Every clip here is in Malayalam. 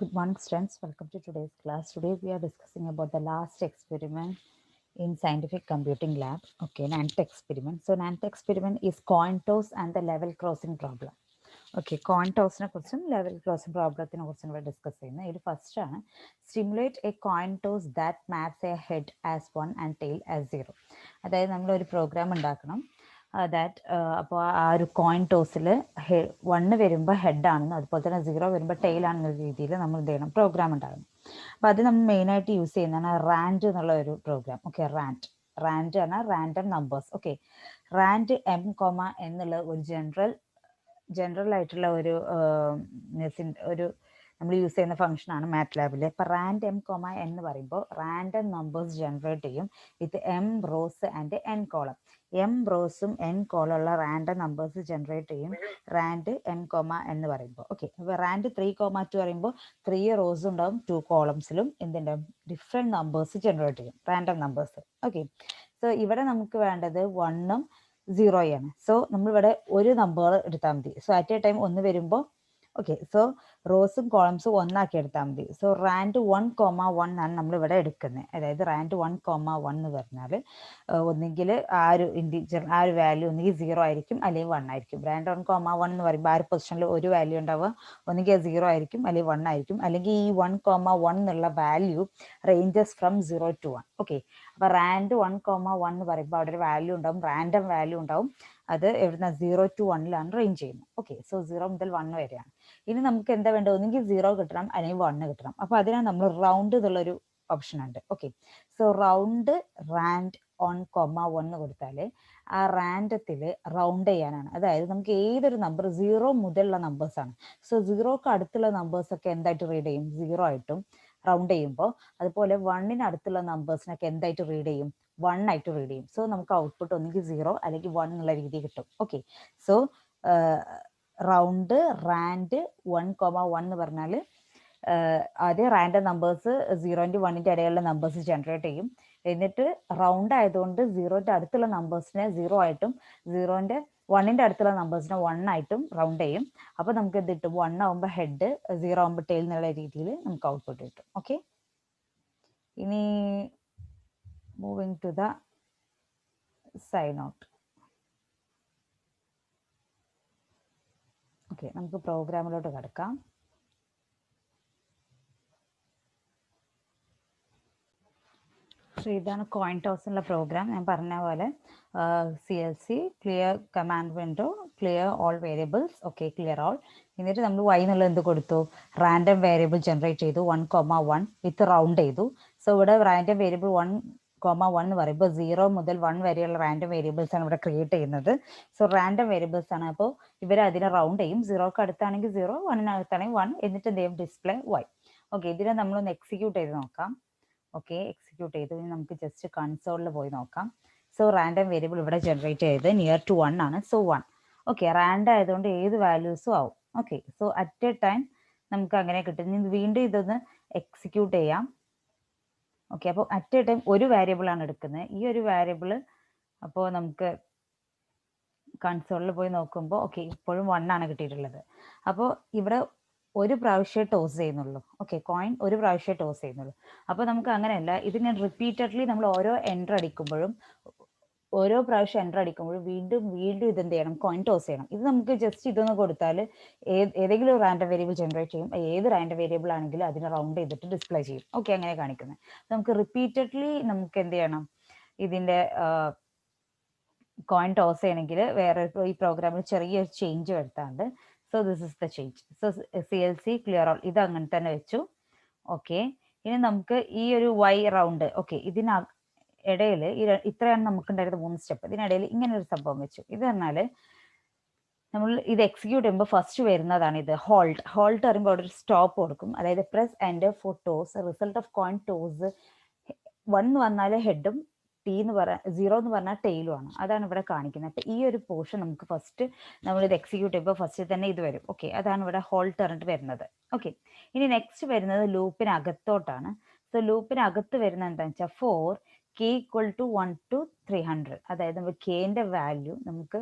Good morning, students. Welcome to today's class. Today we are discussing about the last experiment in scientific computing lab. Okay, ninth experiment. So ninth experiment is coin toss and the level crossing problem. Okay, coin tossനെ കുറിച്ചും ലെവൽ ക്രോസിംഗ് പ്രോബ്ലത്തിനെ കുറിച്ചും ഇവിടെ ഡിസ്കസ് ചെയ്യുന്നത്. ഇത് ഫസ്റ്റ് ആണ് stimulate a coin toss that maps a head as 1 and tail as 0. അതായത് നമ്മളൊരു പ്രോഗ്രാം ഉണ്ടാക്കണം ദാറ്റ് അപ്പോൾ ആ ഒരു കോയിൻ ടോസിൽ 1 വരുമ്പോൾ ഹെഡ് ആണെന്നും അതുപോലെ തന്നെ 0 വരുമ്പോൾ ടെയിൽ ആണെന്ന രീതിയിൽ നമ്മൾ എന്ത് ചെയ്യണം പ്രോഗ്രാം ഉണ്ടാകണം. അപ്പോൾ അത് നമ്മൾ മെയിനായിട്ട് യൂസ് ചെയ്യുന്നതാണ് റാൻഡ് എന്നുള്ള ഒരു പ്രോഗ്രാം. ഓക്കെ, റാൻഡ് ആണ് random numbers. Okay, rand M comma എന്നുള്ള ഒരു ജനറൽ ആയിട്ടുള്ള ഒരു നമ്മൾ യൂസ് ചെയ്യുന്ന ഫംഗ്ഷനാണ് മാറ്റ് ലാബിൽ. ഇപ്പം റാൻഡ് എം കോമ എന്ന് പറയുമ്പോൾ റാൻഡം നമ്പേഴ്സ് ജനറേറ്റ് ചെയ്യും വിത്ത് M rose and N column. M റോസും എൻ കോളുള്ള റാൻഡം നമ്പേഴ്സ് ജനറേറ്റ് ചെയ്യും റാൻഡ് എം കോമ എന്ന് പറയുമ്പോൾ. ഓക്കെ, അപ്പോൾ റാൻഡ് 3,2 പറയുമ്പോൾ 3 റോസ് ഉണ്ടാവും, 2 കോളംസിലും എന്തുണ്ടാവും, ഡിഫറെൻറ്റ് നമ്പേഴ്സ് ജനറേറ്റ് ചെയ്യും, റാൻഡം നമ്പേഴ്സ്. ഓക്കെ, സോ ഇവിടെ നമുക്ക് വേണ്ടത് 1ഉം 0യാണ്. സോ നമ്മളിവിടെ ഒരു നമ്പർ എടുത്താൽ മതി. സോ അറ്റ് എ ടൈം 1 വരുമ്പോൾ ഓക്കെ, സോ റോസും കോളംസും ഒന്നാക്കി എടുത്താൽ മതി. സോ റാൻഡ് 1,1 ആണ് നമ്മളിവിടെ എടുക്കുന്നത്. അതായത് റാൻഡ് 1,1 എന്ന് പറഞ്ഞാൽ ഒന്നുകിൽ ആ ഒരു ഇൻഡിജർ ആ ഒരു വാല്യൂ ഒന്നുകിൽ 0 ആയിരിക്കും അല്ലെങ്കിൽ 1 ആയിരിക്കും. റാൻഡ് 1,1 എന്ന് പറയുമ്പോൾ ആ ഒരു പൊസിഷനിൽ ഒരു വാല്യൂ ഉണ്ടാവുക, ഒന്നുകിൽ 0 ആയിരിക്കും അല്ലെങ്കിൽ 1 ആയിരിക്കും. അല്ലെങ്കിൽ ഈ 1,1 എന്നുള്ള value ranges from 0 to 1. Okay, അപ്പോൾ റാൻഡ് 1,1 എന്ന് പറയുമ്പോൾ അവിടെ ഒരു വാല്യൂ ഉണ്ടാവും, റാൻഡം വാല്യൂ ഉണ്ടാവും. അത് എവിടുന്ന 0 to 1 റേഞ്ച് ചെയ്യുന്നത്. ഓക്കെ, സോ 0 മുതൽ 1 വരെയാണ്. ഇനി നമുക്ക് എന്താ വേണ്ടത്, ഒന്നെങ്കിൽ 0 കിട്ടണം അല്ലെങ്കിൽ 1 കിട്ടണം. അപ്പോൾ അതിനാണ് നമ്മൾ റൗണ്ട് എന്നുള്ളൊരു ഓപ്ഷൻ ഉണ്ട്. ഓക്കെ, സോ റൗണ്ട് റാൻഡ് 1,1 എന്ന് കൊടുത്താൽ ആ റാൻഡത്തിൽ റൗണ്ട് ചെയ്യാനാണ്. അതായത് നമുക്ക് ഏതൊരു നമ്പർ 0 മുതലുള്ള നമ്പേഴ്സാണ്. സോ 0ക്ക് അടുത്തുള്ള നമ്പേഴ്സൊക്കെ എന്തായിട്ട് റീഡ് ചെയ്യും, 0 ആയിട്ടും റൗണ്ട് ചെയ്യുമ്പോൾ. അതുപോലെ 1ന് അടുത്തുള്ള നമ്പേഴ്സിനൊക്കെ എന്തായിട്ട് റീഡ് ചെയ്യും, 1 ആയിട്ട് റീഡ് ചെയ്യും. സോ നമുക്ക് ഔട്ട്പുട്ട് ഒന്നുകിൽ 0 അല്ലെങ്കിൽ 1 എന്നുള്ള രീതി കിട്ടും. ഓക്കെ, സോ റൗണ്ട് റാൻഡ് 1,1 എന്ന് പറഞ്ഞാൽ ആദ്യം റാൻഡം നമ്പേഴ്സ് 0ൻ്റെ 1ൻ്റെ ഇടയിലുള്ള നമ്പേഴ്സ് ജനറേറ്റ് ചെയ്യും. എന്നിട്ട് റൗണ്ട് ആയതുകൊണ്ട് 0ൻ്റെ അടുത്തുള്ള നമ്പേഴ്സിനെ 0 ആയിട്ടും 1ൻ്റെ അടുത്തുള്ള നമ്പേഴ്സിനെ 1 ആയിട്ടും റൗണ്ട് ചെയ്യും. അപ്പോൾ നമുക്ക് എന്ത് കിട്ടും, 1 ആകുമ്പോൾ ഹെഡ്, 0 ആകുമ്പോൾ ടെയിൽ എന്നുള്ള രീതിയിൽ നമുക്ക് ഔട്ട്പുട്ട് കിട്ടും. ഓക്കെ, ഇനി moving to the sign out. Okay, നമുക്ക് പ്രോഗ്രാമിലോട്ട് കിടക്കാം. സോ ഇതാണ് കോയിൻ ടോസിനുള്ള പ്രോഗ്രാം. ഞാൻ പറഞ്ഞ പോലെ CLC clear command window, clear all variables. Okay, clear all. എന്നിട്ട് നമ്മൾ y എന്നുള്ളത് എന്ത് കൊടുത്തു, റാൻഡം വേരിയബിൾ ജനറേറ്റ് ചെയ്തു 1,1 വിത്ത് റൗണ്ട് ചെയ്തു. സോ ഇവിടെ റാൻഡം വേരിയബിൾ 1,1 എന്ന് പറയുമ്പോൾ 0 മുതൽ 1 വരെയുള്ള റാൻഡം വേരിയബിൾസ് ആണ് ഇവിടെ ക്രിയേറ്റ് ചെയ്യുന്നത്. സോ റാൻഡം വേരിയബിൾസ് ആണ്. അപ്പോൾ ഇവർ അതിനെ റൗണ്ട് ചെയ്യും. 0ക്ക് അടുത്താണെങ്കിൽ 0, 1ന് അടുത്താണെങ്കിൽ 1. എന്നിട്ട് എന്ത് ചെയ്യും, ഡിസ്പ്ലേ y. ഓക്കെ, ഇതിനെ നമ്മളൊന്ന് എക്സിക്യൂട്ട് ചെയ്ത് നോക്കാം. ഓക്കെ, എക്സിക്യൂട്ട് ചെയ്തു. ഇനി നമുക്ക് ജസ്റ്റ് കൺസോളിൽ പോയി നോക്കാം. സോ റാൻഡം വേരിയബിൾ ഇവിടെ ജനറേറ്റ് ചെയ്ത് നിയർ ടു 1 ആണ്. സോ 1. ഓക്കെ, റാൻഡം ആയതുകൊണ്ട് ഏത് വാല്യൂസും ആവും. Okay, so at A time നമുക്ക് അങ്ങനെ കിട്ടും. ഇനി വീണ്ടും ഇതൊന്ന് എക്സിക്യൂട്ട് ചെയ്യാം. ഓക്കെ, അപ്പോൾ അറ്റ് എ ടൈം ഒരു വേരിയബിൾ ആണ് എടുക്കുന്നത്. ഈ ഒരു വേരിയബിൾ അപ്പോൾ നമുക്ക് കൺസോളിൽ പോയി നോക്കുമ്പോൾ ഓക്കെ ഇപ്പോഴും 1 ആണ് കിട്ടിയിട്ടുള്ളത്. അപ്പോൾ ഇവിടെ ഒരു പ്രാവശ്യമേ ടോസ് ചെയ്യുന്നുള്ളൂ. ഓക്കെ, കോയിൻ ഒരു പ്രാവശ്യമേ ടോസ് ചെയ്യുന്നുള്ളൂ. അപ്പോൾ നമുക്ക് അങ്ങനെയല്ല, ഇത് ഞാൻ റിപ്പീറ്റഡ്ലി നമ്മൾ ഓരോ എൻ്റർ അടിക്കുമ്പോഴും ഓരോ പ്രാവശ്യം എൻ്റർ അടിക്കുമ്പോഴും വീണ്ടും ഇതെന്ത് ചെയ്യണം, കോയിൻ ടോസ് ചെയ്യണം. ഇത് നമുക്ക് ജസ്റ്റ് ഇതൊന്ന് കൊടുത്താൽ ഏതെങ്കിലും റാൻഡം വേരിയബിൾ ജനറേറ്റ് ചെയ്യും. ഏത് റാൻഡം വേരിയബിൾ ആണെങ്കിലും അതിനെ റൗണ്ട് ചെയ്തിട്ട് ഡിസ്പ്ലേ ചെയ്യും. ഓക്കെ, അങ്ങനെ കാണിക്കുന്നത്. നമുക്ക് റിപ്പീറ്റഡ്ലി നമുക്ക് എന്ത് ചെയ്യണം, ഇതിൻ്റെ കോയിൻ ടോസ് ചെയ്യണമെങ്കിൽ വേറെ ഈ പ്രോഗ്രാമിൽ ചെറിയൊരു ചേഞ്ച് വരുത്താണ്ട്. So this is the change. So CLC clear all ഇത് അങ്ങനെ തന്നെ വെച്ചു. ഓക്കെ, ഇനി നമുക്ക് ഈ ഒരു y റൗണ്ട്, ഓക്കെ ഇടയിൽ ഇത്രയാണ് നമുക്കുണ്ടായിരുന്ന 3 സ്റ്റെപ്പ്. ഇതിനിടയിൽ ഇങ്ങനെ ഒരു സംഭവം വെച്ചു. ഇത് പറഞ്ഞാൽ നമ്മൾ ഇത് എക്സിക്യൂട്ട് ചെയ്യുമ്പോൾ ഫസ്റ്റ് വരുന്നതാണ് ഇത് ഹോൾട്ട് പറയുമ്പോൾ അവിടെ ഒരു സ്റ്റോപ്പ് കൊടുക്കും. അതായത് press enter for toss result of coin toss 1 വന്നാൽ ഹെഡും, 0 എന്ന് പറഞ്ഞാൽ ടെയിലും ആണ്. അതാണ് ഇവിടെ കാണിക്കുന്നത്. അപ്പം ഈ ഒരു പോർഷൻ നമുക്ക് ഫസ്റ്റ് നമ്മളിത് എക്സിക്യൂട്ട് ചെയ്യുമ്പോൾ ഫസ്റ്റ് തന്നെ ഇത് വരും. ഓക്കെ, അതാണ് ഇവിടെ ഹോൾട്ട് പറഞ്ഞിട്ട് വരുന്നത്. ഓക്കെ, ഇനി നെക്സ്റ്റ് വരുന്നത് ലൂപ്പിനകത്തോട്ടാണ്. സോ ലൂപ്പിനകത്ത് വരുന്നത് എന്താണെന്ന് വെച്ചാൽ ഫോർ k = 1 to 300. അതായത് നമ്മൾ കെൻ്റെ വാല്യൂ നമുക്ക്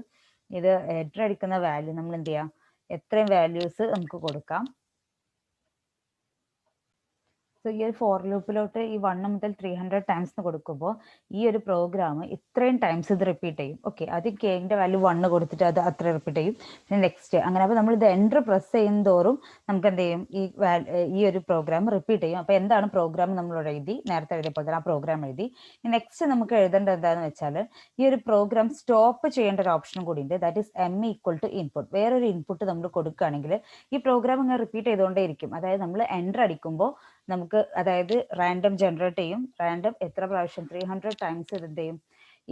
ഇത് എൻ്റർ അടിക്കുന്ന വാല്യൂ നമ്മൾ എന്ത് ചെയ്യാം, എത്രയും വാല്യൂസ് നമുക്ക് കൊടുക്കാം. സോ ഈ ഒരു ഫോർ ലൂപ്പിലോട്ട് ഈ 1 മുതൽ 300 ടൈംസ് കൊടുക്കുമ്പോൾ ഈ ഒരു പ്രോഗ്രാം ഇത്രയും ടൈംസ് ഇത് റിപ്പീറ്റ് ചെയ്യും. ഓക്കെ, ആദ്യം കെന്റെ വാല്യൂ 1 കൊടുത്തിട്ട് അത് അത്ര റിപ്പീറ്റ് ചെയ്യും, പിന്നെ നെക്സ്റ്റ് അങ്ങനെ. അപ്പോൾ നമ്മൾ ഇത് എൻ്റർ പ്രസ് ചെയ്യും തോറും നമുക്ക് എന്ത് ചെയ്യും, ഈ ഒരു പ്രോഗ്രാം റിപ്പീറ്റ് ചെയ്യും. അപ്പോൾ എന്താണ് പ്രോഗ്രാം നമ്മളോട് എഴുതി, നേരത്തെ എഴുതിയപ്പോൾ തന്നെ ആ പ്രോഗ്രാം എഴുതി. നെക്സ്റ്റ് നമുക്ക് എഴുതേണ്ടത് എന്താണെന്ന് വെച്ചാൽ ഈ ഒരു പ്രോഗ്രാം സ്റ്റോപ്പ് ചെയ്യേണ്ട ഒരു ഓപ്ഷൻ കൂടി ഉണ്ട്, that is m equal to input. വേറൊരു ഇൻപുട്ട് നമ്മൾ കൊടുക്കുകയാണെങ്കിൽ ഈ പ്രോഗ്രാം ഇങ്ങനെ റിപ്പീറ്റ് ചെയ്തുകൊണ്ടേ ഇരിക്കും. അതായത് നമ്മൾ എൻ്റർ അടിക്കുമ്പോൾ നമുക്ക് അതായത് റാൻഡം ജനറേറ്റ് ചെയ്യും. റാൻഡം എത്ര പ്രാവശ്യം 300 ടൈംസ് എന്ത് ചെയ്യും,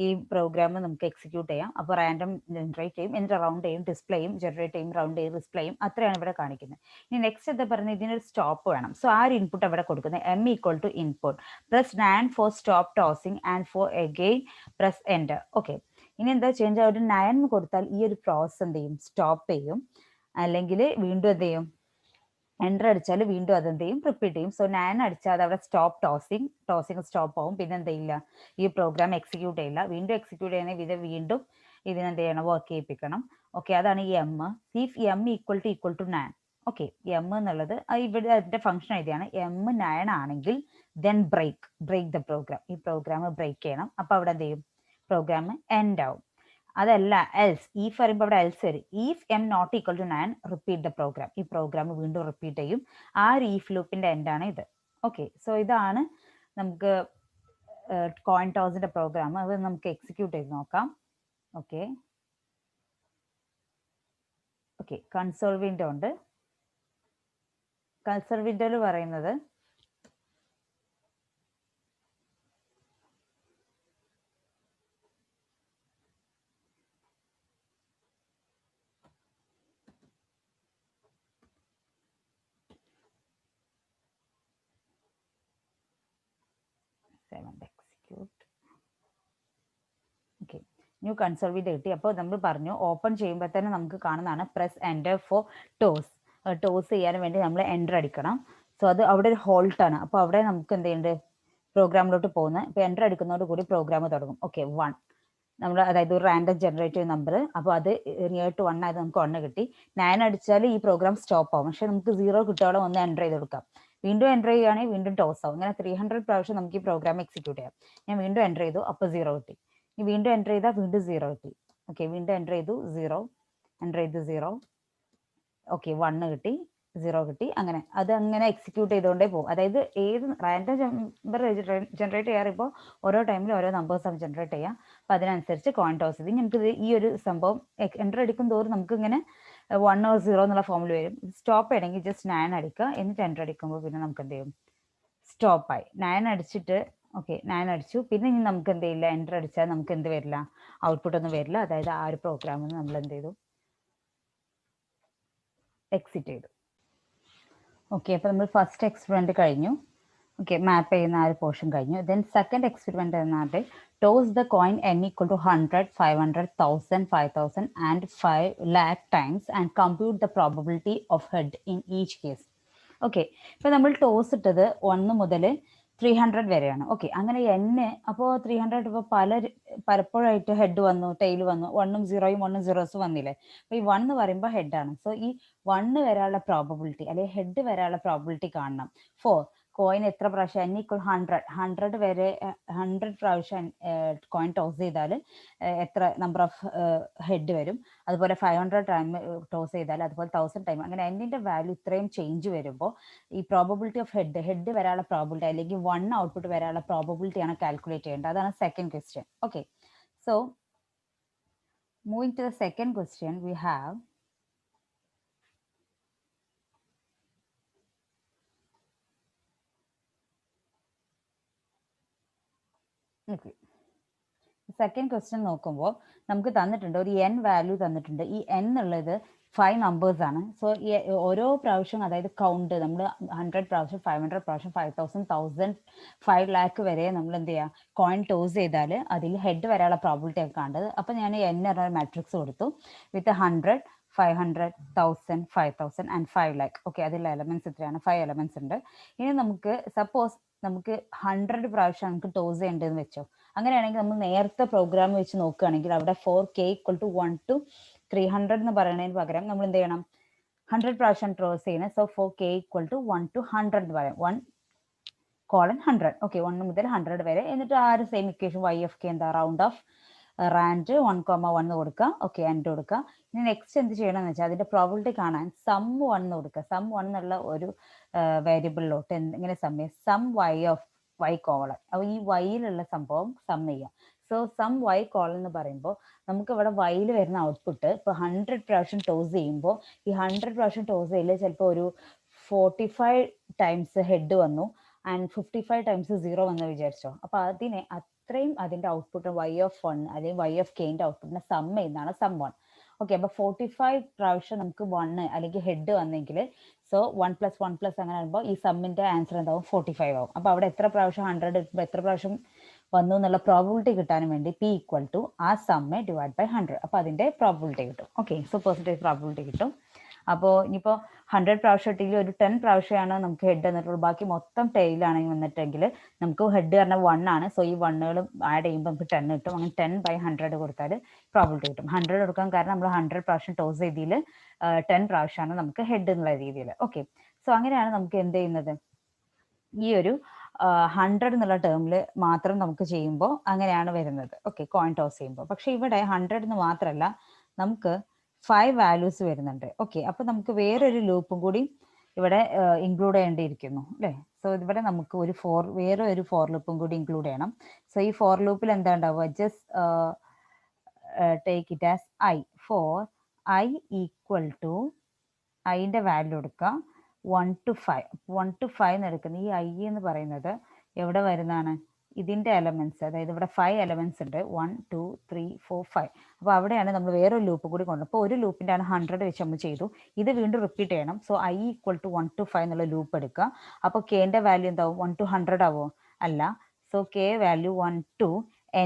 ഈ പ്രോഗ്രാം നമുക്ക് എക്സിക്യൂട്ട് ചെയ്യാം. അപ്പോൾ റാൻഡം ജനറേറ്റ് ചെയ്യും, എന്നിട്ട് റൗണ്ട് ചെയ്യും, ഡിസ്പ്ലേ ചെയ്യും, ജനറേറ്റ് ചെയ്യും, റൗണ്ട് ചെയ്യും, ഡിസ്പ്ലേ ചെയ്യും. അത്രയാണ് ഇവിടെ കാണിക്കുന്നത്. ഇനി നെക്സ്റ്റ് എന്താ പറയുന്നത്, ഇതിനൊരു സ്റ്റോപ്പ് വേണം. സോ ആ ഒരു ഇൻപുട്ട് അവിടെ കൊടുക്കുന്നത് m equal to input plus N for stop tossing and for again press enter. Okay, ഇനി എന്താ ചേഞ്ച്, ഒരു 9 കൊടുത്താൽ ഈ ഒരു പ്രോസസ് എന്ത് ചെയ്യും, സ്റ്റോപ്പ് ചെയ്യും. അല്ലെങ്കിൽ വീണ്ടും എന്ത് ചെയ്യും, എൻ്റർ അടിച്ചാൽ വീണ്ടും അതെന്ത് ചെയ്യും, റിപ്പീറ്റ് ചെയ്യും. സോ 9 അടിച്ചാൽ അത് അവിടെ സ്റ്റോപ്പ് ടോസിങ് സ്റ്റോപ്പ് ആവും. പിന്നെ എന്ത് ചെയ്യില്ല, ഈ പ്രോഗ്രാം എക്സിക്യൂട്ട് ചെയ്യില്ല. വീണ്ടും എക്സിക്യൂട്ട് ചെയ്യുന്ന ഇത് വീണ്ടും ഇതിനെന്ത് ചെയ്യണം, വർക്ക് ചെയ്യിപ്പിക്കണം. ഓക്കെ, അതാണ് ഈ M. If M equal to 9. Okay, M എന്നുള്ളത് ഇവിടെ അതിന്റെ ഫംഗ്ഷൻ എഴുതിയാണ്. എം 9 ആണെങ്കിൽ ദെൻ ബ്രേക്ക് ദ പ്രോഗ്രാം. ഈ പ്രോഗ്രാം ബ്രേക്ക് ചെയ്യണം. അപ്പൊ അവിടെ എന്ത് ചെയ്യും, പ്രോഗ്രാം എൻഡ് ആവും. അതല്ല എൽസ്, ഈഫ് പറയുമ്പോൾ അവിടെ എൽസ് വരും. If M not equal to 9 repeat the program. ഈ പ്രോഗ്രാം വീണ്ടും റിപ്പീറ്റ് ചെയ്യും. ആ ഒരു ഈഫ് ലൂപ്പിന്റെ എൻഡാണ് ഇത്. ഓക്കെ, സോ ഇതാണ് നമുക്ക് കോയിൻ ടോസിന്റെ പ്രോഗ്രാം. അത് നമുക്ക് എക്സിക്യൂട്ട് ചെയ്ത് നോക്കാം. ഓക്കെ ഓക്കെ കൺസോൾ വിൻഡോ ഉണ്ട്. കൺസോൾ വിൻഡോയിൽ പറയുന്നത് execute. Okay, new console window കിട്ടി. അപ്പോൾ നമ്മൾ പറഞ്ഞു ഓപ്പൺ ചെയ്യുമ്പോൾ തന്നെ നമുക്ക് കാണുന്നതാണ് പ്രസ് എൻ്റർ ഫോർ ടോസ് ചെയ്യാൻ വേണ്ടി നമ്മൾ എൻ്റർ അടിക്കണം. സോ അത് അവിടെ ഒരു ഹോൾട്ട് ആണ്. അപ്പോൾ അവിടെ നമുക്ക് എന്ത് ചെയ്യുന്നുണ്ട്, പ്രോഗ്രാമിലോട്ട് പോകുന്നത്. ഇപ്പോൾ എൻ്റർ അടിക്കുന്നതോട് കൂടി പ്രോഗ്രാം തുടങ്ങും. ഓക്കെ, 1 നമ്മൾ അതായത് ഒരു റാൻഡം ജനറേറ്റീവ് നമ്പർ. അപ്പോൾ അത് നിയർ ടു 1 ആയത് നമുക്ക് 1 കിട്ടി. 9 അടിച്ചാൽ ഈ പ്രോഗ്രാം സ്റ്റോപ്പ് ആവും. പക്ഷെ നമുക്ക് 0 കിട്ടിയോളം ഒന്ന് എൻ്റർ ചെയ്ത് കൊടുക്കാം. വീണ്ടും എൻ്റർ ചെയ്യുകയാണെങ്കിൽ വീണ്ടും ടോസ് ആവും. ഇങ്ങനെ 300 പ്രാവശ്യം നമുക്ക് ഈ പ്രോഗ്രാം എക്സിക്യൂട്ട് ചെയ്യാം. ഞാൻ വീണ്ടും എൻ്റർ ചെയ്തു, അപ്പോൾ 0 കിട്ടി. ഇനി വീണ്ടും എൻ്റർ ചെയ്താൽ വീണ്ടും 0 കിട്ടി. ഓക്കെ, വീണ്ടും എൻ്റർ ചെയ്തു, 0, എൻ്റർ ചെയ്തു 0. ഓക്കെ, 1 കിട്ടി, 0 കിട്ടി. അങ്ങനെ അത് അങ്ങനെ എക്സിക്യൂട്ട് ചെയ്തുകൊണ്ടേ പോകും. അതായത് ഏത് റാൻഡം നമ്പർ ജനറേറ്റ് ചെയ്യാറിപ്പോൾ ഓരോ ടൈമിലും ഓരോ നമ്പേഴ്സാണ് ജനറേറ്റ് ചെയ്യുക. അപ്പം അതിനനുസരിച്ച് കോയിൻ ടോസ് ചെയ്ത് നമുക്ക് ഈ ഒരു സംഭവം എൻ്റർ അടിക്കും തോറും നമുക്ക് ഇങ്ങനെ 1 or 0 എന്നുള്ള ഫോമിൽ വരും. സ്റ്റോപ്പ് ചെയ്യണമെങ്കിൽ ജസ്റ്റ് 9 അടിക്കുക, എന്നിട്ട് എൻ്റർ അടിക്കുമ്പോൾ പിന്നെ നമുക്ക് എന്ത് ചെയ്യും, സ്റ്റോപ്പായി. 9 അടിച്ചിട്ട് ഓക്കെ 9 അടിച്ചു. പിന്നെ ഇനി നമുക്ക് എന്ത് ചെയ്യില്ല, എൻ്റർ അടിച്ചാൽ നമുക്ക് എന്ത് വരില്ല, ഔട്ട്പുട്ട് ഒന്നും വരില്ല. അതായത് ആ ഒരു പ്രോഗ്രാമിൽ നമ്മൾ എന്ത് ചെയ്തു, എക്സിറ്റ് ചെയ്തു. ഓക്കെ, അപ്പോൾ നമ്മൾ ഫസ്റ്റ് എക്സ്പെരിമെന്റ് കഴിഞ്ഞു. ഓക്കെ, മാപ്പ് ചെയ്യുന്ന ആ ഒരു പോർഷൻ കഴിഞ്ഞു. ദെൻ സെക്കൻഡ് എക്സ്പെരിമെന്റ് എന്നാണ്ട് toss the coin n equal to 100, 500, 1000, 5000 and 5 lakh times and compute the probability of head in each case. Okay, ഇപ്പൊ നമ്മൾ ടോസ് ഇട്ടത് 1 മുതൽ 300 വരെയാണ്. ഓക്കെ, അങ്ങനെ n അപ്പോൾ 300 ഇപ്പോൾ പലപ്പോഴായിട്ട് ഹെഡ് വന്നു, ടെയിൽ വന്നു, 1ഉം 0ഉം 1ഉം 0s വന്നില്ലേ. അപ്പൊ ഈ 1 എന്ന് പറയുമ്പോൾ ഹെഡാണ്. സോ ഈ 1 വരാനുള്ള പ്രോബബിലിറ്റി അല്ലെങ്കിൽ ഹെഡ് വരാനുള്ള പ്രോബബിലിറ്റി കാണണം. ഫോർ കോയിൻ എത്ര പ്രാവശ്യം n ഈക്വൽ 100 വരെ 100 പ്രാവശ്യം കോയിൻ ടോസ് ചെയ്താൽ എത്ര നമ്പർ ഓഫ് ഹെഡ് വരും. അതുപോലെ 500 ടൈം ടോസ് ചെയ്താൽ, അതുപോലെ 1000 ടൈം, അങ്ങനെ എന്നിന്റെ വാല്യൂ ഇത്രയും ചേഞ്ച് വരുമ്പോൾ ഈ പ്രോബബിലിറ്റി ഓഫ് ഹെഡ് വരാനുള്ള പ്രോബിലിറ്റി അല്ലെങ്കിൽ 1 ഔട്ട്പുട്ട് വരാനുള്ള പ്രോബബിലിറ്റി ആണ് കാൽക്കുലേറ്റ് ചെയ്യേണ്ടത്. അതാണ് second question. Okay, so moving to the second question we have okay, second question നോക്കുമ്പോൾ നമുക്ക് തന്നിട്ടുണ്ട് ഒരു n വാല്യൂ തന്നിട്ടുണ്ട്. ഈ n എന്നുള്ളത് 5 നമ്പേഴ്സ് ആണ്. സോ ഈ ഓരോ പ്രാവശ്യം അതായത് കൗണ്ട് നമ്മൾ 100 പ്രാവശ്യം, 500 പ്രാവശ്യം, 5000, 1000, 5 lakh വരെ നമ്മൾ എന്ത് ചെയ്യുക, കോയിൻ ടോസ് ചെയ്താൽ അതിൽ ഹെഡ് വരാനുള്ള പ്രോബിലിറ്റി ഒക്കെ കണ്ടത്. അപ്പം ഞാൻ n എന്ന മാട്രിക്സ് കൊടുത്തു വിത്ത് 100, 500, 1000, 5000 ആൻഡ് 5 lakh. ഓക്കെ, അതിലെ എലമെന്റ്സ് എത്രയാണ്, 5 എലമെന്റ്സ് ഉണ്ട്. ഇനി നമുക്ക് സപ്പോസ് നമുക്ക് 100 പ്രാവശ്യം നമുക്ക് ടോസ് ചെയ്യേണ്ടതെന്ന് വെച്ചോ. അങ്ങനെയാണെങ്കിൽ നമ്മൾ നേരത്തെ പ്രോഗ്രാം വെച്ച് നോക്കുകയാണെങ്കിൽ അവിടെ 4k ഈക്വൽ ടു 1 to 300 എന്ന് പറയുന്നതിന് പകരം നമ്മൾ എന്ത് ചെയ്യണം, 100 പ്രാവശ്യം ടോസ് ചെയ്യുന്നത്. So 4k equal to 1 to 100 എന്ന് പറയാം. 1 കോളൻ 100. ഓക്കെ, 1 മുതൽ 100 വരെ. എന്നിട്ട് ആ ഒരു same equation Y F K എന്താ റൗണ്ട് ഓഫ് റാൻഡ് 1,1 കൊടുക്കുക. ഓക്കെ, എൻഡ് കൊടുക്കുക. ഇനി നെക്സ്റ്റ് എന്ത് ചെയ്യണമെന്ന് വെച്ചാൽ അതിന്റെ പ്രോബിലിറ്റി കാണാൻ സം 1 കൊടുക്കുക. സം 1 എന്നുള്ള ഒരു വേരിയബിളിലോട്ട് എങ്ങനെ sum Y of Y colon. അപ്പോൾ ഈ വൈയിലുള്ള സംഭവം സം ചെയ്യുക. സോ സം വൈ കോളൻ എന്ന് പറയുമ്പോൾ നമുക്ക് ഇവിടെ വൈയിൽ വരുന്ന ഔട്ട്പുട്ട് ഇപ്പോൾ 100 പ്രാവശ്യം ടോസ് ചെയ്യുമ്പോൾ ഈ 100 പ്രാവശ്യം ടോസ് ചെയ്യൽ ചിലപ്പോൾ ഒരു 45 ടൈംസ് ഹെഡ് വന്നു ആൻഡ് 55 ടൈംസ് സീറോ വന്ന് വിചാരിച്ചോ. അപ്പോൾ അതിനെ അത്രയും അതിന്റെ ഔട്ട്പുട്ട് വൈ ഓഫ് 1 അല്ലെങ്കിൽ വൈ ഓഫ് കെന്റെ ഔട്ട്പുട്ടിനെ സം ചെയ്യുന്നതാണ് സം 1. ഓക്കെ, അപ്പോൾ 45 പ്രാവശ്യം നമുക്ക് 1 അല്ലെങ്കിൽ ഹെഡ് വന്നെങ്കിൽ സോ 1+1+ അങ്ങനെ വരുമ്പോൾ ഈ സമ്മിന്റെ ആൻസർ എന്താവും 45 ആവും. അപ്പോൾ അവിടെ എത്ര പ്രാവശ്യം 100 എടുക്കുമ്പോൾ എത്ര പ്രാവശ്യം വന്നു എന്നുള്ള പ്രോബിലിറ്റി കിട്ടാനും വേണ്ടി പി ഈക്വൽ ടു ആ സമ്മ് ഡിവൈഡ് ബൈ 100. അപ്പോൾ അതിന്റെ പ്രോബിലിറ്റി കിട്ടും. ഓക്കെ, സോ പെർസെൻറ്റേജ് പ്രോബിലിറ്റി കിട്ടും. അപ്പോൾ ഇനിയിപ്പോൾ 100 പ്രാവശ്യം ഇട്ടെങ്കിൽ ഒരു 10 പ്രാവശ്യമാണ് നമുക്ക് ഹെഡ് വന്നിട്ടുള്ളൂ. ബാക്കി മൊത്തം ടെയിലാണെങ്കിൽ വന്നിട്ടെങ്കിൽ നമുക്ക് ഹെഡ് പറഞ്ഞാൽ 1 ആണ്. സോ ഈ വണ്ണുകൾ ആഡ് ചെയ്യുമ്പോൾ നമുക്ക് 10 കിട്ടും. അങ്ങനെ 10/100 കൊടുത്താൽ പ്രോബിലിറ്റി കിട്ടും. 100 കൊടുക്കാൻ കാരണം നമ്മൾ 100 പ്രാവശ്യം ടോസ് ചെയ്തതിൽ 10 പ്രാവശ്യമാണ് നമുക്ക് ഹെഡ് എന്നുള്ള രീതിയിൽ. ഓക്കെ, സോ അങ്ങനെയാണ് നമുക്ക് എന്ത് ചെയ്യുന്നത്, ഈ ഒരു 100 എന്നുള്ള ടേമിൽ മാത്രം നമുക്ക് ചെയ്യുമ്പോൾ അങ്ങനെയാണ് വരുന്നത്. ഓക്കെ, കോയിൻ ടോസ് ചെയ്യുമ്പോൾ. പക്ഷെ ഇവിടെ 100 എന്ന് മാത്രമല്ല നമുക്ക് 5 വാല്യൂസ് വരുന്നുണ്ട്. ഓക്കെ, അപ്പൊ നമുക്ക് വേറൊരു ലൂപ്പും കൂടി ഇവിടെ ഇൻക്ലൂഡ് ചെയ്യേണ്ടിയിരിക്കുന്നു അല്ലേ. സോ ഇവിടെ നമുക്ക് വേറെ ഒരു ഫോർ ലൂപ്പും കൂടി ഇൻക്ലൂഡ് ചെയ്യണം. സോ ഈ ഫോർ ലൂപ്പിൽ എന്താ ഉണ്ടാവുക, just take it as I for I equal to ഐന്റെ വാല്യൂ എടുക്കുക 1 to 5. 1 to 5 എന്ന് എടുക്കുന്നത് ഈ ഐ എന്ന് പറയുന്നത് എവിടെ വരുന്നതാണ്, ഇതിന്റെ എലമെന്റ്സ്, അതായത് ഇവിടെ 5 എലമെന്റ്സ് ഉണ്ട്, 1 2 3 4 5. അപ്പോൾ അവിടെയാണ് നമ്മൾ വേറൊരു ലൂപ്പ് കൂടി കൊണ്ടുവന്നത്. അപ്പോൾ ഒരു ലൂപ്പിന്റെ ആണ് 100 വെച്ച് നമ്മൾ ചെയ്തു. ഇത് വീണ്ടും റിപ്പീറ്റ് ചെയ്യണം. So i equal to 1 to 5 എന്നുള്ള ലൂപ്പ് എടുക്കുക. അപ്പോൾ കെന്റെ വാല്യൂ എന്താവും, 1 to 100 ആവോ, അല്ല. So k value 1 to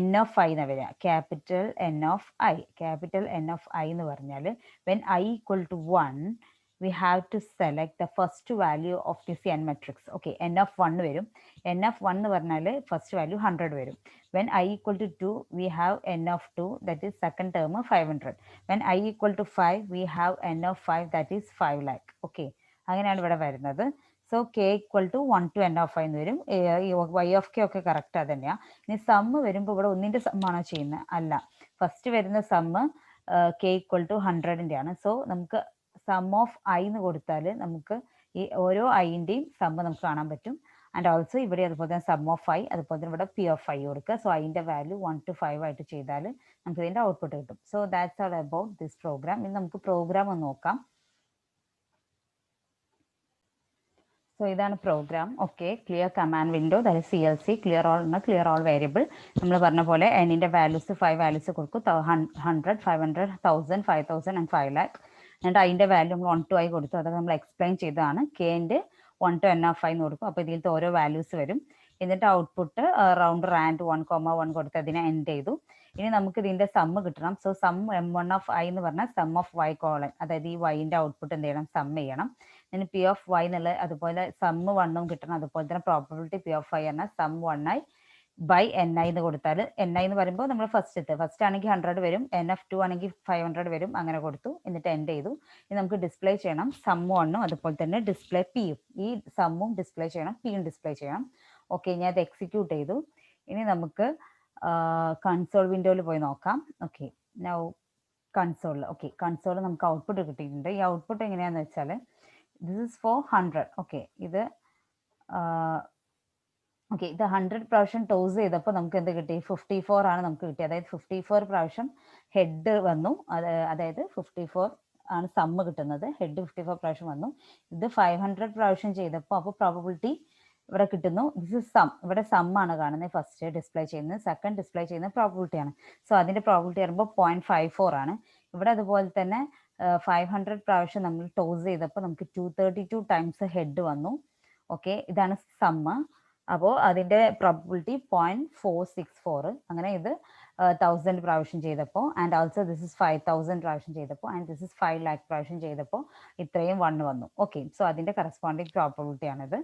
n of i എന്ന് വരിക, capital n of i. Capital n of i എന്ന് പറഞ്ഞാൽ when i equal to 1 we have to select the first value of this n matrix. Okay, n of 1 വരും. n of 1 എന്ന് പറഞ്ഞാൽ ഫസ്റ്റ് വാല്യൂ 100 വരും. when I equal to 2 we have n of 2, that is second term 500. when I equal to 5 we have n of 5, that is 5 lakh. Okay, അങ്ങനെയാണ് ഇവിടെ വരുന്നത്. So k equal to 1 to n of 5 എന്ന് വരും. വൈ ഓഫ് കെ ഒക്കെ കറക്റ്റ് അത് തന്നെയാണ്. ഇനി സമ്മ് വരുമ്പോൾ ഇവിടെ ഒന്നിന്റെ സമ്മാണോ ചെയ്യുന്നത്, അല്ല. ഫസ്റ്റ് വരുന്ന സമ്മ് കെ ഈക്വൽ ടു 100ന്റെ ആണ്. സോ നമുക്ക് സം ഓഫ് ഐ എന്ന് കൊടുത്താൽ നമുക്ക് ഈ ഓരോ ഐന്റെയും സമ്മ് നമുക്ക് കാണാൻ പറ്റും. ആൻഡ് ഓൾസോ ഇവിടെ അതുപോലെ തന്നെ സം ഓഫ് ഐ, അതുപോലെ തന്നെ ഇവിടെ പി ഓഫ് ഐ കൊടുക്കുക. സോ ഐന്റെ വാല്യൂ 1 to 5 ആയിട്ട് ചെയ്താൽ നമുക്ക് ഇതിന്റെ ഔട്ട്പുട്ട് കിട്ടും. So that's all about this program. ഇനി നമുക്ക് പ്രോഗ്രാം ഒന്ന് നോക്കാം. സോ ഇതാണ് program. Okay, clear command window, അതായത് CLC ക്ലിയർ ഓൾ എന്ന ക്ലിയർ ഓൾ വേരിയബിൾ. നമ്മൾ പറഞ്ഞ പോലെ എന്നിന്റെ വാല്യൂസ് 5 വാല്യൂസ് കൊടുക്കും, 100 500 1000 5000 ആൻഡ് 5 lakh. എന്നിട്ട് അതിന്റെ വാല്യൂ നമ്മൾ 1 to i കൊടുത്തു. അതൊക്കെ നമ്മൾ എക്സ്പ്ലെയിൻ ചെയ്തതാണ്. കെന്റെ 1 to n of i എന്ന് കൊടുക്കും. അപ്പോൾ ഇതിലത്തെ ഓരോ വാല്യൂസ് വരും. എന്നിട്ട് ഔട്ട്പുട്ട് റൗണ്ട് റാൻഡ് 1,1 കൊടുത്ത് അതിനെ എൻഡ് ചെയ്തു. ഇനി നമുക്ക് ഇതിന്റെ സമ്മ് കിട്ടണം. So some m1 of i എന്ന് പറഞ്ഞാൽ സം ഓഫ് y കോളൻ, അതായത് ഈ വൈന്റെ ഔട്ട്പുട്ട് എന്ത് ചെയ്യണം, സം ചെയ്യണം. ഇനി പി ഓഫ് വൈ എന്നുള്ള അതുപോലെ സമ്മ് 1ഉം കിട്ടണം. അതുപോലെ തന്നെ പ്രോബബിലിറ്റി പി ഓഫ് ഐ എന്നാൽ sum 1i by n i എന്ന് കൊടുത്താൽ, എൻ ഐ എന്ന് പറയുമ്പോൾ നമ്മൾ ഫസ്റ്റ് ആണെങ്കിൽ 100 വരും, എൻ ഓഫ് 2 ആണെങ്കിൽ 500 വരും. അങ്ങനെ കൊടുത്തു, എന്നിട്ട് എൻഡ് ചെയ്തു. ഇനി നമുക്ക് ഡിസ്പ്ലേ ചെയ്യണം സം 1ഉം അതുപോലെ തന്നെ ഡിസ്പ്ലേ പിയും. ഈ സമ്മും ഡിസ്പ്ലേ ചെയ്യണം, പിയും ഡിസ്പ്ലേ ചെയ്യണം. ഓക്കെ, ഞാൻ അത് എക്സിക്യൂട്ട് ചെയ്തു. ഇനി നമുക്ക് കൺസോൾ വിൻഡോയിൽ പോയി നോക്കാം. ഓക്കെ, നൗ കൺസോളിൽ. ഓക്കെ, കൺസോളിൽ നമുക്ക് ഔട്ട്പുട്ട് കിട്ടിയിട്ടുണ്ട്. ഈ ഔട്ട്പുട്ട് എങ്ങനെയാണെന്ന് വെച്ചാൽ ദിസ് ഇസ് ഫോർ 100. ഓക്കെ, ഇത് 100 പ്രാവശ്യം ടോസ് ചെയ്തപ്പോൾ നമുക്ക് എന്ത് കിട്ടി, 54 ആണ് നമുക്ക് കിട്ടി. അതായത് 54 പ്രാവശ്യം ഹെഡ് വന്നു, അതായത് 54 ആണ് സമ്മ് കിട്ടുന്നത്. ഹെഡ് 54 പ്രാവശ്യം വന്നു. ഇത് 500 പ്രാവശ്യം ചെയ്തപ്പോൾ അപ്പോൾ പ്രോബബിലിറ്റി ഇവിടെ കിട്ടുന്നു. This is sum. ഇവിടെ സം ആണ് കാണുന്നത്, ഫസ്റ്റ് ഡിസ്പ്ലേ ചെയ്യുന്നത്. സെക്കൻഡ് ഡിസ്പ്ലേ ചെയ്യുന്നത് പ്രോബബിലിറ്റി ആണ്. സോ അതിന്റെ പ്രോബബിലിറ്റി പറയുമ്പോൾ 0.54 ആണ്. ഇവിടെ അതുപോലെ തന്നെ 500 പ്രാവശ്യം നമ്മൾ ടോസ് ചെയ്തപ്പോൾ നമുക്ക് 232 ടൈംസ് ഹെഡ് വന്നു. ഓക്കെ, ഇതാണ് സമ്മ്. അപ്പോൾ അതിന്റെ പ്രോബബിലിറ്റി 0.464. അങ്ങനെ ഇത് 1000 പ്രാവശ്യം ചെയ്തപ്പോൾ, ആൻഡ് ഓൾസോ ദിസ് ഇസ് 5000 പ്രാവശ്യം ചെയ്തപ്പോൾ, ആൻഡ് ദിസ് ഇസ് 5 lakh പ്രാവശ്യം ചെയ്തപ്പോൾ ഇത്രയും 1 വന്നു. ഓക്കെ, സോ അതിന്റെ കറസ്പോണ്ടിങ് പ്രോബബിലിറ്റി ആണിത്.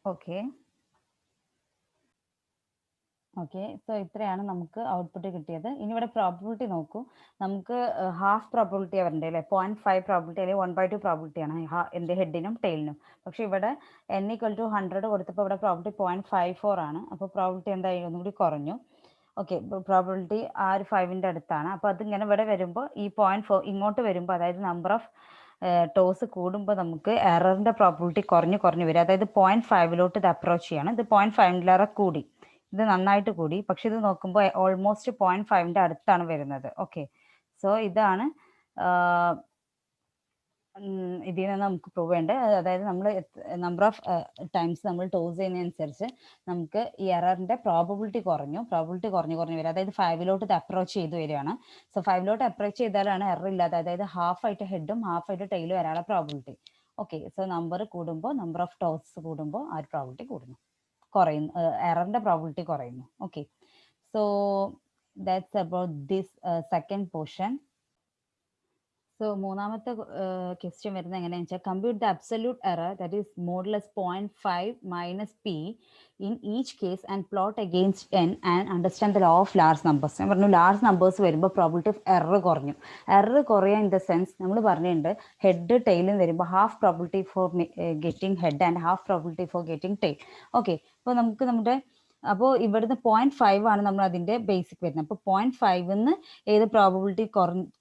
ഓക്കെ, ഓക്കെ, സോ ഇത്രയാണ് നമുക്ക് ഔട്ട്പുട്ട് കിട്ടിയത്. ഇനി ഇവിടെ പ്രോബിലിറ്റി നോക്കൂ. നമുക്ക് ഹാഫ് പ്രോബിലിറ്റി വരണ്ടേ അല്ലേ, 0.5 പ്രോബിലിറ്റി അല്ലെങ്കിൽ 1/2 പ്രോബിലിറ്റി ആണ് എൻ്റെ ഹെഡിനും ടെയിലിനും. പക്ഷെ ഇവിടെ n=100 കൊടുത്തപ്പോൾ ഇവിടെ പ്രോബിലിറ്റി 0.54 ആണ്. അപ്പോൾ പ്രോബിലിറ്റി എന്തായി, ഒന്നും കൂടി കുറഞ്ഞു. ഓക്കെ, പ്രോബിലിറ്റി ആ ഒരു 5ൻ്റെ അടുത്താണ്. അപ്പോൾ അതിങ്ങനെ ഇവിടെ വരുമ്പോൾ ഈ 0.4 ഇങ്ങോട്ട് വരുമ്പോൾ, അതായത് നമ്പർ ഓഫ് ടോസ് കൂടുമ്പോൾ നമുക്ക് എററിൻ്റെ പ്രോബിലിറ്റി കുറഞ്ഞ് കുറഞ്ഞ് വരും. അതായത് 0.5ലോട്ട് ഇത് അപ്രോച്ച് ചെയ്യാണ്. ഇത് 0.5ലേറെ കൂടി, ഇത് നന്നായിട്ട് കൂടി. പക്ഷെ ഇത് നോക്കുമ്പോൾ ഓൾമോസ്റ്റ് 0.5ൻ്റെ അടുത്താണ് വരുന്നത്. ഓക്കെ, സോ ഇതാണ് ഇതിൽ നിന്ന് നമുക്ക് പ്രൂവ് ചെയ്യേണ്ടത്. അതായത് നമ്മൾ നമ്പർ ഓഫ് ടൈംസ് നമ്മൾ ടോസ് ചെയ്യുന്നതനുസരിച്ച് നമുക്ക് ഈ എററിന്റെ പ്രോബിലിറ്റി കുറഞ്ഞു വരിക. അതായത് 5ലോട്ട് ഇത് അപ്രോച്ച് ചെയ്ത് വരികയാണ്. സോ 5ലോട്ട് അപ്രോച്ച് ചെയ്താലാണ് എറർ ഇല്ലാതെ, അതായത് ഹാഫ് ആയിട്ട് ഹെഡും ഹാഫ് ആയിട്ട് ടൈലും വരാനുള്ള പ്രോബിലിറ്റി. ഓക്കെ, സോ നമ്പർ കൂടുമ്പോൾ, നമ്പർ ഓഫ് ടോസ് കൂടുമ്പോൾ ആ ഒരു പ്രോബിലിറ്റി കുറയുന്നു, എററിന്റെ പ്രോബിലിറ്റി കുറയുന്നു. Okay, so that's about this second portion. So മൂന്നാമത്തെ ക്വസ്റ്റ്യൻ വരുന്നത് എങ്ങനെയാണെന്ന് വെച്ചാൽ, compute the absolute error that is modulus 0.5 minus P in each case and plot against N and understand the law of large numbers. ഞാൻ പറഞ്ഞു ലാർജ് നമ്പേഴ്സ് വരുമ്പോൾ പ്രോബിലിറ്റി ഓഫ് എറർ കുറഞ്ഞു. എറർ കുറയുക ഇൻ ദ സെൻസ് നമ്മൾ പറഞ്ഞിട്ടുണ്ട്, ഹെഡ് ടെയിലും വരുമ്പോൾ half probability for getting head and half probability for getting tail. Okay, അപ്പോൾ നമുക്ക് നമ്മുടെ അപ്പോൾ ഇവിടുന്ന് 0.5 ആണ് നമ്മൾ അതിൻ്റെ ബേസിക് വരുന്നത്. അപ്പോൾ 0.5ന്ന് ഏത് പ്രോബിലിറ്റി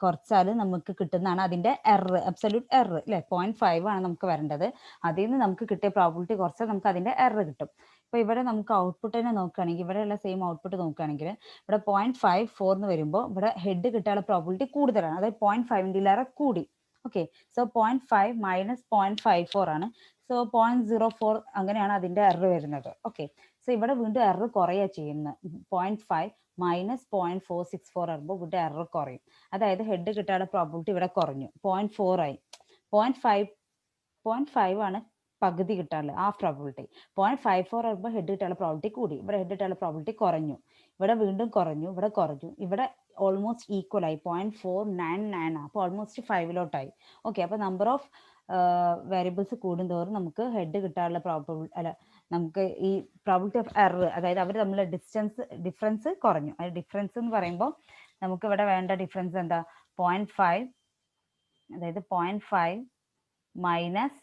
കുറച്ചാൽ നമുക്ക് കിട്ടുന്നതാണ് അതിൻ്റെ എറർ, അബ്സല്യൂട്ട് എറർ അല്ലേ. 0.5 ആണ് നമുക്ക് വരേണ്ടത്. അതിൽ നിന്ന് നമുക്ക് കിട്ടിയ പ്രോബിലിറ്റി കുറച്ചാൽ നമുക്ക് അതിൻ്റെ എറർ കിട്ടും. ഇപ്പോൾ ഇവിടെ നമുക്ക് ഔട്ട്പുട്ട് തന്നെ നോക്കുകയാണെങ്കിൽ, ഇവിടെയുള്ള സെയിം ഔട്ട്പുട്ട് നോക്കുകയാണെങ്കിൽ ഇവിടെ 0.54 എന്ന് വരുമ്പോൾ ഇവിടെ ഹെഡ് കിട്ടാനുള്ള പ്രോബിലിറ്റി കൂടുതലാണ്, അതായത് 0.5ലേറെ കൂടി. ഓക്കെ, സോ 0.5 മൈനസ് 0.54 ആണ്. സോ 0.04 അങ്ങനെയാണ് അതിൻ്റെ എറർ വരുന്നത്. ഓക്കെ, സോ ഇവിടെ വീണ്ടും എറർ കുറയുക ചെയ്യുന്നത്. 0.5 മൈനസ് 0.464 ആകുമ്പോൾ ഇവിടെ എറർ കുറയും. അതായത് ഹെഡ് കിട്ടാനുള്ള പ്രോബിലിറ്റി ഇവിടെ കുറഞ്ഞു, 0.4 ആയി. 0.5 ആണ് പകുതി കിട്ടാനുള്ളത്, ഹാഫ് പ്രോബിലിറ്റി. 0.54 ആകുമ്പോൾ ഹെഡ് കിട്ടാനുള്ള പ്രോബിലിറ്റി കൂടി, ഇവിടെ ഹെഡ് കിട്ടാനുള്ള പ്രോബിലിറ്റി കുറഞ്ഞു. ഇവിടെ വീണ്ടും കുറഞ്ഞു, ഇവിടെ കുറഞ്ഞു, ഇവിടെ ഓൾമോസ്റ്റ് ഈക്വൽ ആയി, 0.499 അപ്പോൾ ഓൾമോസ്റ്റ് 5ലോട്ടായി. ഓക്കെ, അപ്പോൾ നമ്പർ ഓഫ് വേരിയബിൾസ് കൂടുന്തോറും നമുക്ക് ഹെഡ് കിട്ടാനുള്ള നമുക്ക് ഈ പ്രോബിലിറ്റി ഓഫ് എറർ, അതായത് അവർ തമ്മിലുള്ള ഡിഫറൻസ് കുറഞ്ഞു. അത് ഡിഫറൻസ് എന്ന് പറയുമ്പോൾ നമുക്ക് ഇവിടെ വേണ്ട ഡിഫറൻസ് എന്താ, 0.5, അതായത് 0.5 മൈനസ്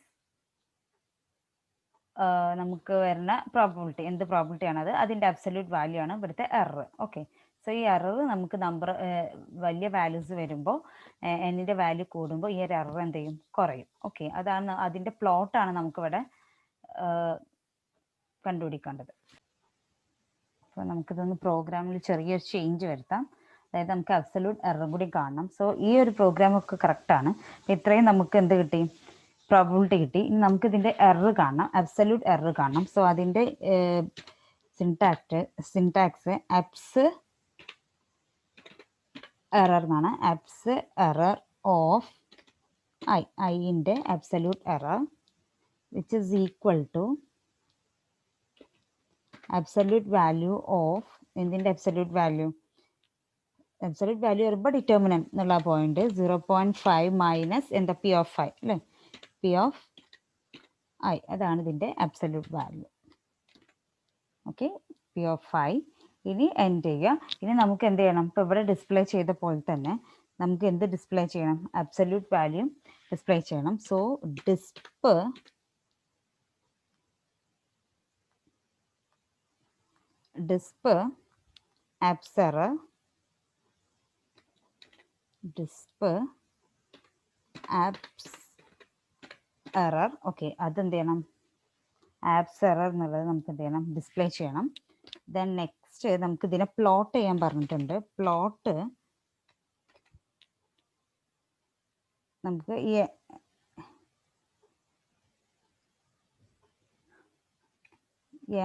നമുക്ക് വരുന്ന പ്രോബിലിറ്റി, എന്ത് പ്രോബിലിറ്റി ആണത്, അതിൻ്റെ അബ്സല്യൂട്ട് വാല്യൂ ആണ് ഇവിടുത്തെ എറർ. ഓക്കെ, സോ ഈ എറർ നമുക്ക് നമ്പർ വലിയ വാല്യൂസ് വരുമ്പോൾ, എന്നിൻ്റെ വാല്യൂ കൂടുമ്പോൾ ഈ ഒരു എറർ എന്ത് ചെയ്യും, കുറയും. ഓക്കെ, അതാണ് അതിൻ്റെ പ്ലോട്ടാണ് നമുക്കിവിടെ കണ്ടുപിടിക്കേണ്ടത്. അപ്പോൾ നമുക്കിതൊന്ന് പ്രോഗ്രാമിൽ ചെറിയൊരു ചേഞ്ച് വരുത്താം. അതായത് നമുക്ക് അബ്സല്യൂട്ട് എറർ കൂടി കാണണം. സോ ഈ ഒരു പ്രോഗ്രാമൊക്കെ കറക്റ്റാണ്. ഇത്രയും നമുക്ക് എന്ത് കിട്ടി, പ്രോബിലിറ്റി കിട്ടി. ഇനി നമുക്ക് ഇതിൻ്റെ എറർ കാണണം, അബ്സല്യൂട്ട് എറർ കാണണം. സോ അതിൻ്റെ സിൻടാക്സ് അബ്സ് എറർ എന്നാണ്. അബ്സ് എറർ ഓഫ് ഐൻ്റെ absolute error which is equal to absolute value of എന്തിൻ്റെ absolute value വരുമ്പോൾ ഡിറ്റർമിനന്റ് എന്നുള്ള പോയിന്റ് 0.5 മൈനസ് എന്താ പി ഓഫ് ഐ അല്ലേ, പി ഓഫ് ഐ അതാണ് ഇതിൻ്റെ absolute value. Okay, P of I. ഇനി എൻഡ് ചെയ്യുക. ഇനി നമുക്ക് എന്ത് ചെയ്യണം, ഇപ്പോൾ ഇവിടെ ഡിസ്പ്ലേ ചെയ്ത പോലെ തന്നെ നമുക്ക് എന്ത് ഡിസ്പ്ലേ ചെയ്യണം, absolute value ഡിസ്പ്ലേ ചെയ്യണം. So disp abs error okay, അതെന്ത് ചെയ്യണം, ആബ്സ് എറർ എന്നുള്ളത് നമുക്ക് എന്ത് ചെയ്യണം, ഡിസ്പ്ലേ ചെയ്യണം. ദെൻ നെക്സ്റ്റ് നമുക്ക് ഇതിനെ പ്ലോട്ട് ചെയ്യാൻ പറഞ്ഞിട്ടുണ്ട്. പ്ലോട്ട് നമുക്ക് ഈ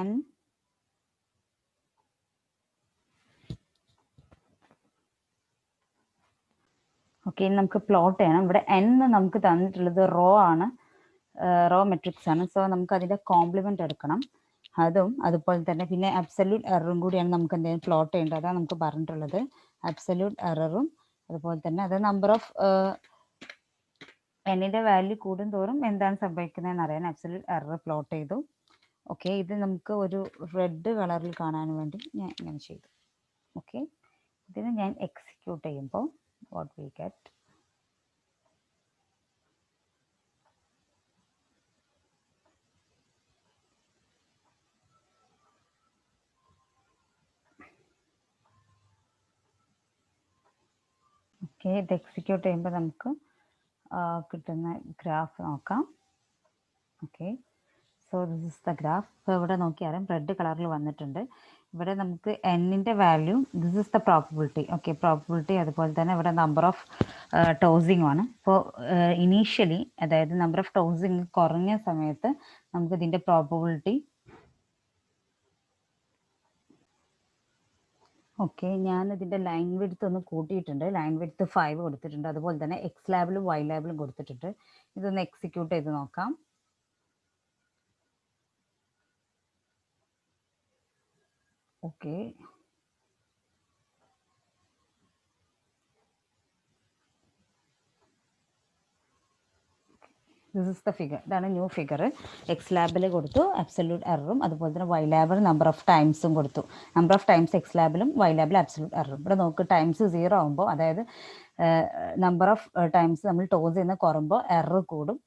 n ഓക്കെ, നമുക്ക് പ്ലോട്ട് ചെയ്യണം. ഇവിടെ n നമുക്ക് തന്നിട്ടുള്ളത് റോ ആണ്, റോ മെട്രിക്സ് ആണ്. സോ നമുക്ക് അതിൻ്റെ കോംപ്ലിമെന്റ് എടുക്കണം. അതുപോലെ തന്നെ പിന്നെ അബ്സല്യൂട്ട് എററും കൂടിയാണ് നമുക്ക് എന്തെങ്കിലും പ്ലോട്ട് ചെയ്യേണ്ടത്. അതാണ് നമുക്ക് പറഞ്ഞിട്ടുള്ളത്, അബ്സല്യൂട്ട് എററും അതുപോലെ തന്നെ അത് നമ്പർ ഓഫ് എന്നിൻ്റെ വാല്യൂ കൂടുന്തോറും എന്താണ് സംഭവിക്കുന്നതെന്ന് അറിയാൻ അബ്സല്യൂട്ട് എറർ പ്ലോട്ട് ചെയ്തു. ഓക്കെ, ഇത് നമുക്ക് ഒരു റെഡ് കളറിൽ കാണാൻ വേണ്ടി ഞാൻ ഇങ്ങനെ ചെയ്തു. ഓക്കെ, ഇതിന് ഞാൻ എക്സിക്യൂട്ട് ചെയ്യുമ്പോൾ വാട്ട് വി ഗെറ്റ്, ഓക്കെ, ഇത് എക്സിക്യൂട്ട് ചെയ്യുമ്പോൾ നമുക്ക് കിട്ടുന്ന ഗ്രാഫ് നോക്കാം. Okay, so this is the graph. ഇപ്പോൾ ഇവിടെ നോക്കിയാലും റെഡ് കളറിൽ വന്നിട്ടുണ്ട്. ഇവിടെ നമുക്ക് എന്നിൻ്റെ value, this is the probability. Okay, probability അതുപോലെ തന്നെ ഇവിടെ നമ്പർ ഓഫ് ടോസിങ് ആണ്. ഇപ്പോൾ ഇനീഷ്യലി, അതായത് നമ്പർ ഓഫ് ടോസിങ് കുറഞ്ഞ സമയത്ത് നമുക്ക് ഇതിൻ്റെ പ്രോബിലിറ്റി, ഓക്കെ, ഞാൻ ഇതിൻ്റെ ലൈൻ വിഡ്ത്ത് ഒന്ന് കൂട്ടിയിട്ടുണ്ട്. ലൈൻ വിഡ്ത്ത് 5 കൊടുത്തിട്ടുണ്ട്. അതുപോലെ തന്നെ എക്സ് ലാബിലും വൈ ലാബിലും കൊടുത്തിട്ടുണ്ട്. ഇതൊന്ന് എക്സിക്യൂട്ട് ചെയ്ത് നോക്കാം. Okay, this is the figure. ഇതാണ് ന്യൂ ഫിഗർ. എക്സ് ലാബിൽ കൊടുത്തു അബ്സല്യൂട്ട് എററും, അതുപോലെ തന്നെ വൈ ലാബിൽ നമ്പർ ഓഫ് ടൈംസും കൊടുത്തു. നമ്പർ ഓഫ് ടൈംസ് എക്സ് ലാബിലും വൈ ലാബിലും അബ്സല്യൂട്ട് എററും. ഇവിടെ നോക്ക്, ടൈംസ് 0 ആകുമ്പോൾ, അതായത് നമ്പർ ഓഫ് ടൈംസ് നമ്മൾ ടോസ് ചെയ്യുന്ന കുറയുമ്പോൾ എറർ കൂടും.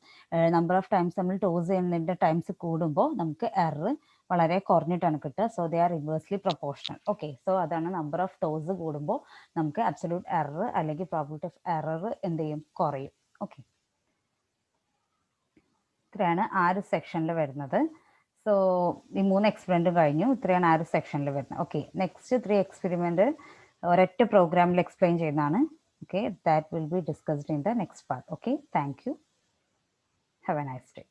നമ്പർ ഓഫ് ടൈംസ് നമ്മൾ ടോസ് ചെയ്യുന്നതിൻ്റെ ടൈംസ് കൂടുമ്പോൾ നമുക്ക് എറർ വളരെ കുറഞ്ഞിട്ടാണ് കിട്ടുക. So they are inversely proportional. Okay, so അതാണ് നമ്പർ ഓഫ് ടോസ് കൂടുമ്പോൾ നമുക്ക് അബ്സല്യൂട്ട് എറർ അല്ലെങ്കിൽ പ്രോബിലിറ്റി ഓഫ് എറർ എന്ത് ചെയ്യും, കുറയും. ഓക്കെ, ഇത്രയാണ് ആ ഒരു സെക്ഷനിൽ വരുന്നത്. സോ ഈ 3 എക്സ്പെരിമെൻറ്റും കഴിഞ്ഞു. ഇത്രയാണ് ആ ഒരു സെക്ഷനിൽ വരുന്നത്. ഓക്കെ, നെക്സ്റ്റ് 3 എക്സ്പെരിമെൻറ്റ് ഒരൊറ്റ പ്രോഗ്രാമിൽ എക്സ്പ്ലെയിൻ ചെയ്യുന്നതാണ്. Okay, that will be discussed in the next part. Okay, thank you. Have a nice day.